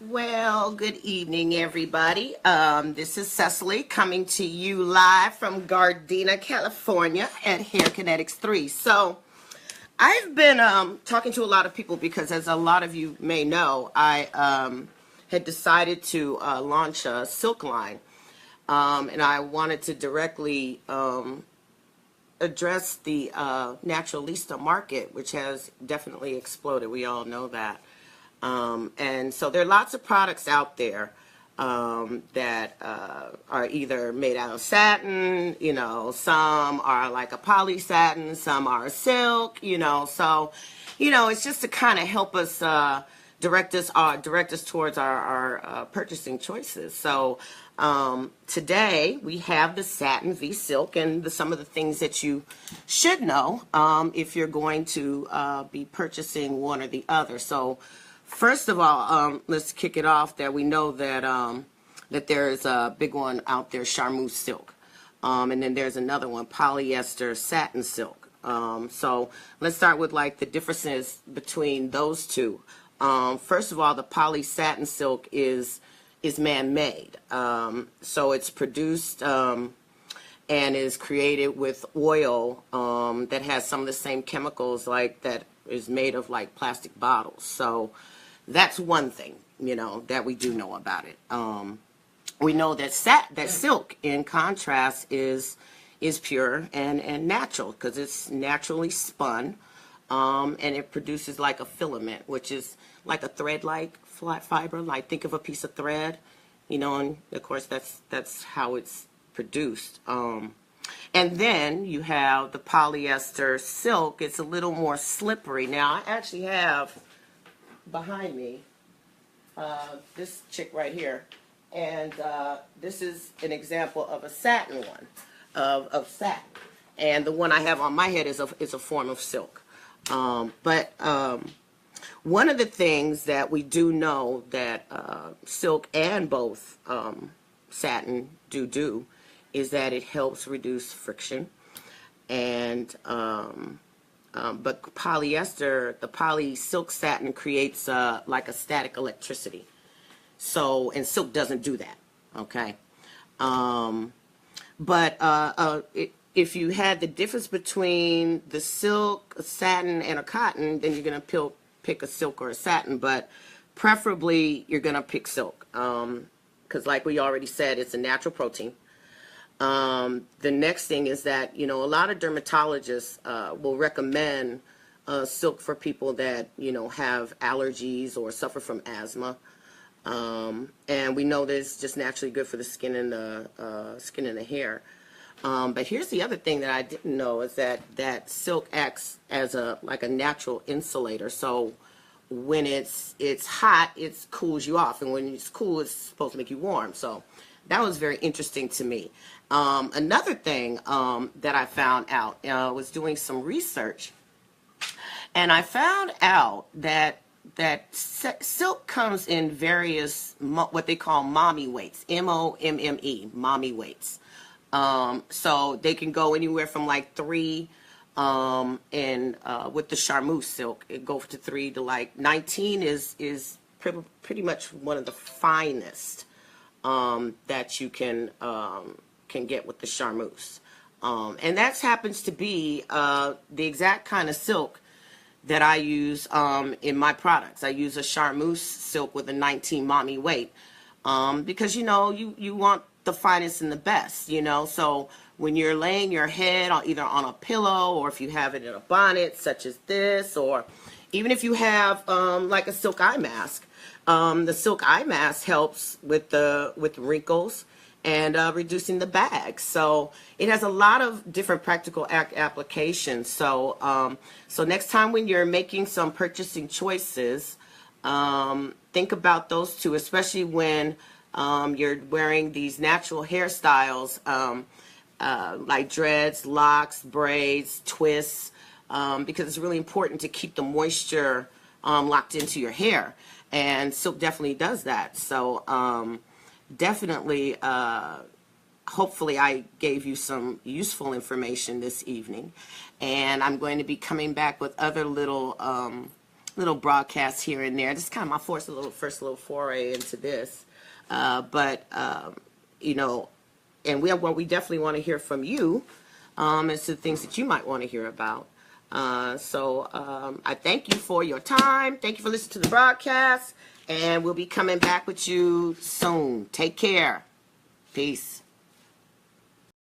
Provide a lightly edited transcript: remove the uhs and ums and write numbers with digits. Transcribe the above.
Well, good evening, everybody. This is Cecily coming to you live from Gardena, California at Hair Kinetics 3. So, I've been talking to a lot of people because, as a lot of you may know, I had decided to launch a silk line. And I wanted to directly address the naturalista market, which has definitely exploded. We all know that. And so there are lots of products out there that are either made out of satin, some are like a poly satin, some are silk, so, it's just to kind of help us direct us towards our purchasing choices. So today we have the satin v silk and some of the things that you should know if you're going to be purchasing one or the other. So first of all, let's kick it off that we know that that there is a big one out there, charmeuse silk. And then there's another one, polyester satin silk. So let's start with like the differences between those two. First of all, the poly satin silk is man-made. So it's produced and is created with oil that has some of the same chemicals like that is made of like plastic bottles. So that's one thing, that we do know about it. We know that silk, in contrast, is pure and natural because it's naturally spun, and it produces like a filament, which is like a thread-like fiber. Like think of a piece of thread, and of course that's how it's produced. And then you have the polyester silk. It's a little more slippery. Now I actually have behind me this chick right here, and this is an example of a satin one, of satin, and the one I have on my head is a form of silk. But one of the things that we do know that silk and both satin do is that it helps reduce friction, and but polyester, the poly silk satin creates like a static electricity. So, and silk doesn't do that, okay? If you had the difference between the silk, a satin, and a cotton, then you're going to pick a silk or a satin, but preferably you're going to pick silk because like we already said, it's a natural protein. The next thing is that, a lot of dermatologists will recommend silk for people that, have allergies or suffer from asthma. And we know that it's just naturally good for the skin and the hair. But here's the other thing that I didn't know is that silk acts as like a natural insulator. So when it's hot, it cools you off, and when it's cool, it's supposed to make you warm. So that was very interesting to me. Another thing that I found out was doing some research, and I found out that silk comes in various what they call mommy weights, MOMME, mommy weights. So they can go anywhere from like 3, and with the charmeuse silk, it goes to 3 to like 19 is pretty much one of the finest that you can get with the charmeuse. And that happens to be the exact kind of silk that I use in my products. I use a charmeuse silk with a 19 mommy weight because, you want the finest and the best, So when you're laying your head either on a pillow, or if you have it in a bonnet such as this, or even if you have like a silk eye mask, the silk eye mask helps with wrinkles and reducing the bags. So it has a lot of different practical applications. So so next time when you're making some purchasing choices, think about those two, especially when you're wearing these natural hairstyles like dreads, locks, braids, twists, because it's really important to keep the moisture locked into your hair. And silk definitely does that. So definitely, hopefully I gave you some useful information this evening. And I'm going to be coming back with other little little broadcasts here and there. This is kind of my first little foray into this. But you know, and we definitely want to hear from you as to things that you might want to hear about. So I thank you for your time. Thank you for listening to the broadcast. And we'll be coming back with you soon. Take care. Peace.